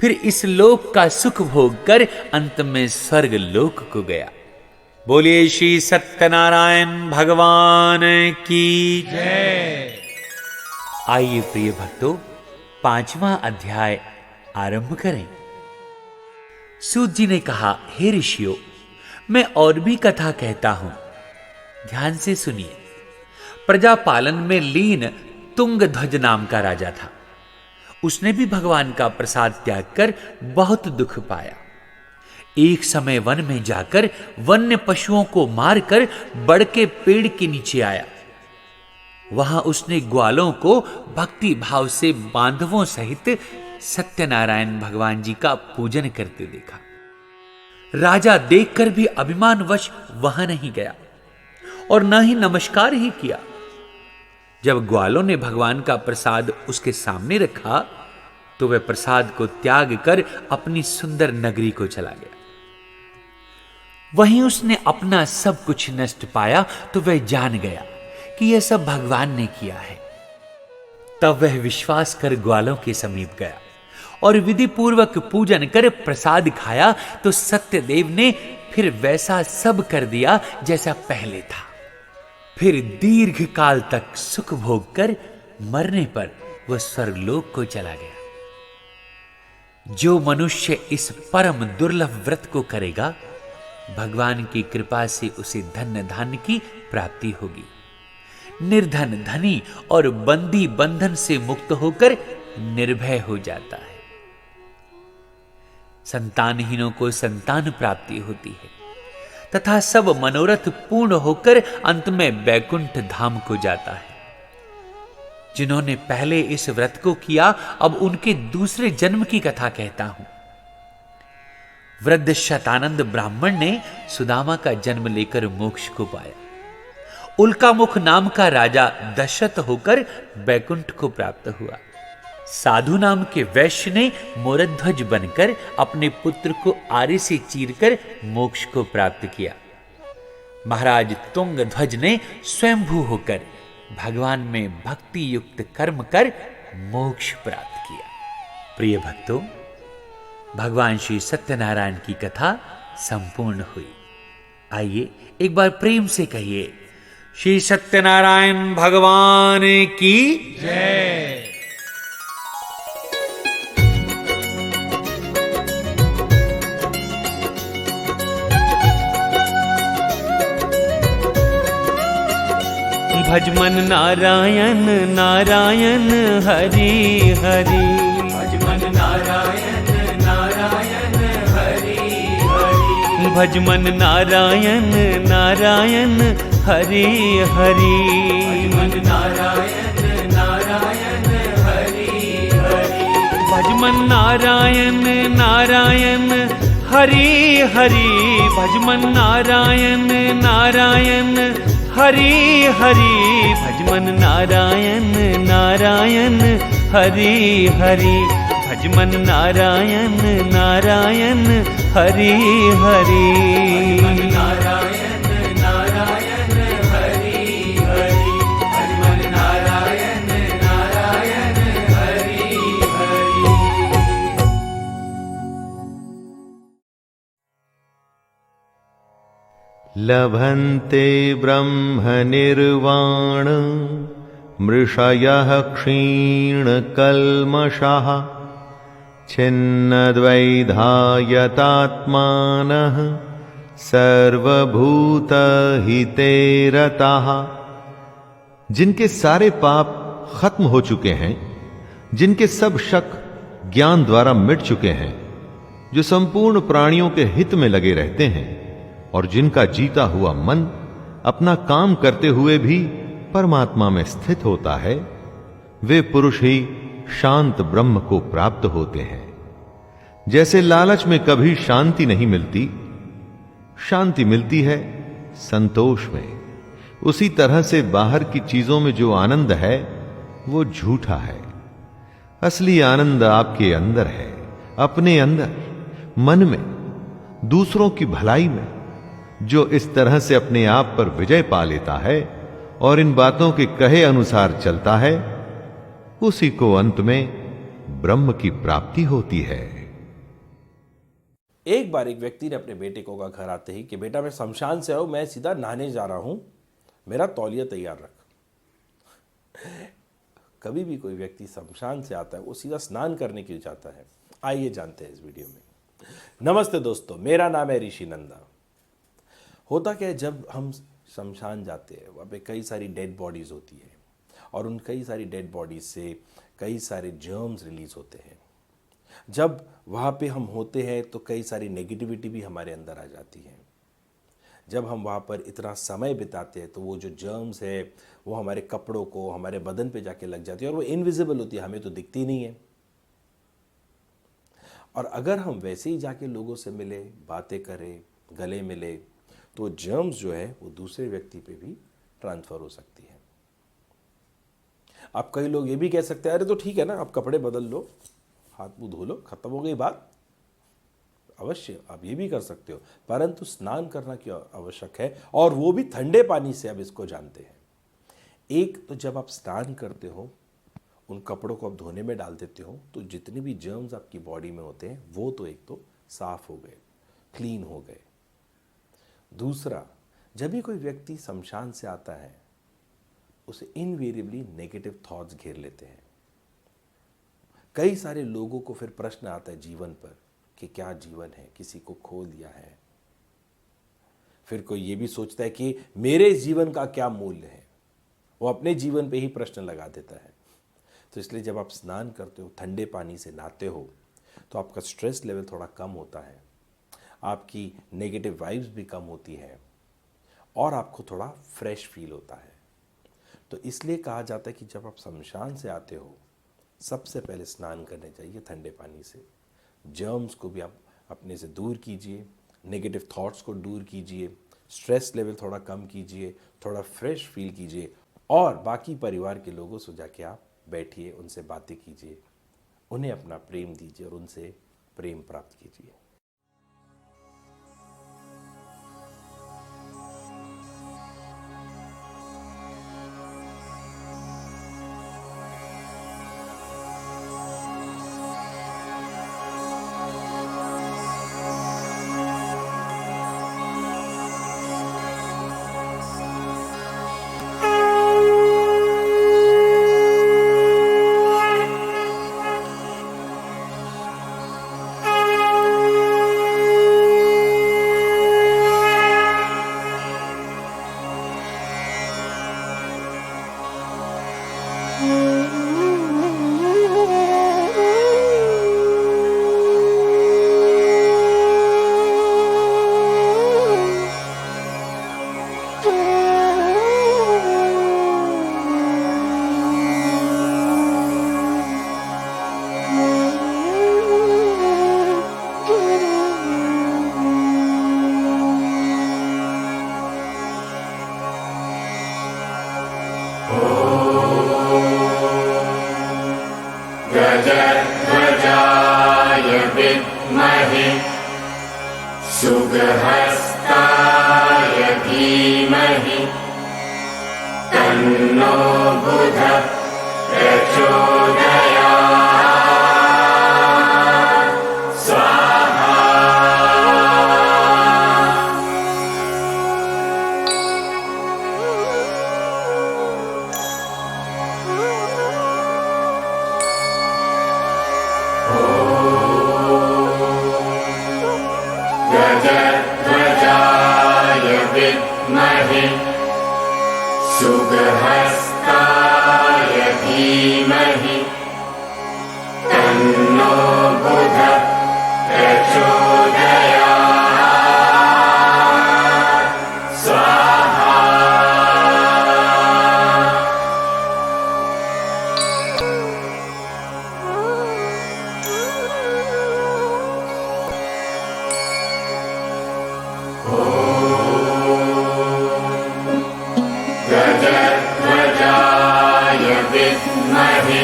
फिर इस लोक का सुख भोग कर अंत में स्वर्ग लोक को गया। बोलिए श्री सत्यनारायण भगवान की जय। आइए प्रिय भक्तों, 5वां अध्याय आरंभ करें। सूत जी ने कहा, हे ऋषियों, मैं और भी कथा कहता हूं, ध्यान से सुनिए। प्रजा पालन में लीन तुंगध्वज नाम का राजा था। उसने भी भगवान का प्रसाद त्याग कर बहुत दुख पाया। एक समय वन में जाकर वन्य पशुओं को मारकर बड़ के पेड़ के नीचे आया। वहां उसने ग्वालों को भक्ति भाव से बांधवों सहित सत्यनारायण भगवान जी का पूजन करते देखा। राजा देखकर भी अभिमानवश वहां नहीं गया और न ही नमस्कार ही किया। जब ग्वालों ने भगवान का प्रसाद उसके सामने रखा तो वह प्रसाद को त्याग कर अपनी सुंदर नगरी को चला गया। वहीं उसने अपना सब कुछ नष्ट पाया तो वह जान गया कि यह सब भगवान ने किया है। तब वह विश्वास कर ग्वालों के समीप गया और विधि पूर्वक पूजन कर प्रसाद खाया तो सत्यदेव ने फिर वैसा सब कर दिया जैसा पहले था। फिर दीर्घ काल तक सुख भोग कर मरने पर वह स्वर्गलोक को चला गया। जो मनुष्य इस परम दुर्लभ व्रत को करेगा, भगवान की कृपा से उसे धन धान्य की प्राप्ति होगी। निर्धन धनी और बंदी बंधन से मुक्त होकर निर्भय हो जाता है। संतानहीनों को संतान प्राप्ति होती है तथा सब मनोरथ पूर्ण होकर अंत में वैकुंठ धाम को जाता है। जिन्होंने पहले इस व्रत को किया, अब उनके दूसरे जन्म की कथा कहता हूं। वृद्ध शतानंद ब्राह्मण ने सुदामा का जन्म लेकर मोक्ष को पाया। उल्कामुख नाम का राजा दशरथ होकर वैकुंठ को प्राप्त हुआ। साधु नाम के वैश्य ने मोरध्वज बनकर अपने पुत्र को आरे से चीरकर मोक्ष को प्राप्त किया। महाराज तुंगध्वज ने स्वयंभू होकर भगवान में भक्ति युक्त कर्म कर मोक्ष प्राप्त किया। प्रिय भक्तों, भगवान श्री सत्यनारायण की कथा संपूर्ण हुई। आइए एक बार प्रेम से कहिए, श्री सत्यनारायण भगवान की जय। भजमन नारायण नारायण हरि हरि। भजमन नारायण नारायण हरि हरि। भजमन नारायण नारायण हरि हरि। भजमन नारायण भजमन नारायण नारायण हरि हरि, भजमन नारायण नारायण हरि हरि, भजमन नारायण नारायण हरि हरि, भजमन नारायण नारायण हरि हरि, नारायण नारायण हरि हरि, भजमन नारायण नारायण हरि हरि। लभन्ते ब्रह्म निर्वाण मृषयः क्षीणकल्मषः, छिन्नद्वैधायतात्मानः सर्वभूतहिते रताः। जिनके सारे पाप खत्म हो चुके हैं, जिनके सब शक ज्ञान द्वारा मिट चुके हैं, जो संपूर्ण प्राणियों के हित में लगे रहते हैं और जिनका जीता हुआ मन अपना काम करते हुए भी परमात्मा में स्थित होता है, वे पुरुष ही शांत ब्रह्म को प्राप्त होते हैं। जैसे लालच में कभी शांति नहीं मिलती, शांति मिलती है संतोष में, उसी तरह से बाहर की चीजों में जो आनंद है वो झूठा है। असली आनंद आपके अंदर है, अपने अंदर, मन में, दूसरों की भलाई में। जो इस तरह से अपने आप पर विजय पा लेता है और इन बातों के कहे अनुसार चलता है, उसी को अंत में ब्रह्म की प्राप्ति होती है। एक बार एक व्यक्ति ने अपने बेटे को कहा घर आते ही कि बेटा मैं शमशान से आऊं, मैं सीधा नहाने जा रहा हूं, मेरा तौलिया तैयार रख। कभी भी कोई व्यक्ति शमशान से आता है वो सीधा स्नान करने के लिए जाता है। आइए जानते हैं इस वीडियो में। नमस्ते दोस्तों, मेरा नाम है ऋषि नंदा। होता क्या है, जब हम शमशान जाते हैं वहाँ पे कई सारी डेड बॉडीज़ होती है और उन कई सारी डेड बॉडीज़ से कई सारे जर्म्स रिलीज होते हैं। जब वहाँ पे हम होते हैं तो कई सारी नेगेटिविटी भी हमारे अंदर आ जाती है। जब हम वहाँ पर इतना समय बिताते हैं तो वो जो जर्म्स है वो हमारे कपड़ों को, हमारे बदन पे जाके लग जाती है और वो इनविजिबल होती है, हमें तो दिखती नहीं है। और अगर हम वैसे ही जाके लोगों से मिले, बातें करें, गले मिले, तो जर्म्स जो है वो दूसरे व्यक्ति पे भी ट्रांसफ़र हो सकती है। आप कई लोग ये भी कह सकते हैं, अरे तो ठीक है ना, आप कपड़े बदल लो, हाथ मुंह धो लो, खत्म हो गई बात। अवश्य आप ये भी कर सकते हो, परंतु स्नान करना क्यों आवश्यक है, और वो भी ठंडे पानी से। अब इसको जानते हैं। एक तो जब आप स्नान करते हो, उन कपड़ों को आप धोने में डाल देते हो, तो जितने भी जर्म्स आपकी बॉडी में होते हैं वो तो एक तो साफ हो गए, क्लीन हो गए। दूसरा, जब भी कोई व्यक्ति शमशान से आता है उसे इनवेरिएबली नेगेटिव थॉट्स घेर लेते हैं। कई सारे लोगों को फिर प्रश्न आता है जीवन पर कि क्या जीवन है, किसी को खो दिया है। फिर कोई ये भी सोचता है कि मेरे जीवन का क्या मूल्य है, वो अपने जीवन पे ही प्रश्न लगा देता है। तो इसलिए जब आप स्नान करते हो, ठंडे पानी से नहाते हो, तो आपका स्ट्रेस लेवल थोड़ा कम होता है, आपकी नेगेटिव वाइब्स भी कम होती है और आपको थोड़ा फ्रेश फील होता है। तो इसलिए कहा जाता है कि जब आप शमशान से आते हो सबसे पहले स्नान करने चाहिए ठंडे पानी से। जर्म्स को भी आप अपने से दूर कीजिए, नेगेटिव थॉट्स को दूर कीजिए, स्ट्रेस लेवल थोड़ा कम कीजिए, थोड़ा फ्रेश फील कीजिए और बाकी परिवार के लोगों से जाके आप बैठिए, उनसे बातें कीजिए, उन्हें अपना प्रेम दीजिए और उनसे प्रेम प्राप्त कीजिए। सुगहस्ताय धीमहि तन्नो बुधः प्रचोदयात् स्वाहा। गजध्वजाय विद्महे सुगहस्ताय धीमहि तन्नो बुधः प्रचोदयात् स्वाहा। गजध्वजाय विद्महे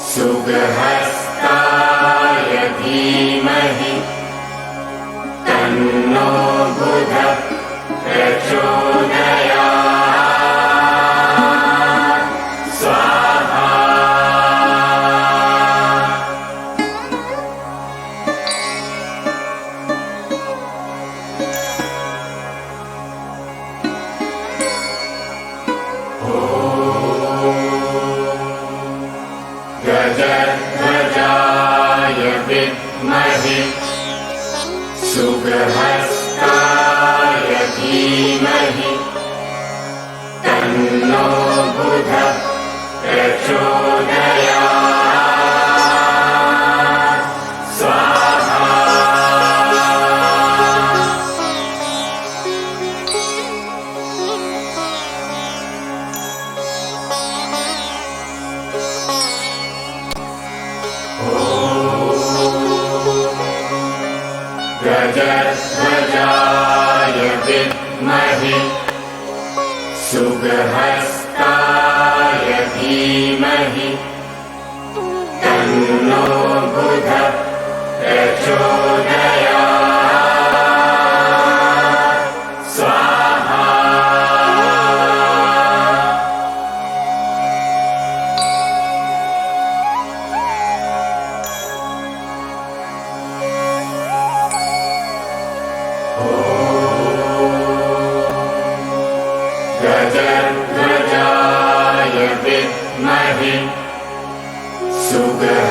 सुगहस्ताय धीमहि तन्नो बुधः प्रचोदयात् स्वाहा। गजध्वजाय विद्महे सुगहस्ताय धीमहि तन्नो बुधः प्रचोदयात् स्वाहा। गजध्वजाय विद्महे सुगहस्ताय धीमहि तन्नो बुधः प्रचोदयात् स्वाहा। गजध्वजाय विद्महे सुगहस्ताय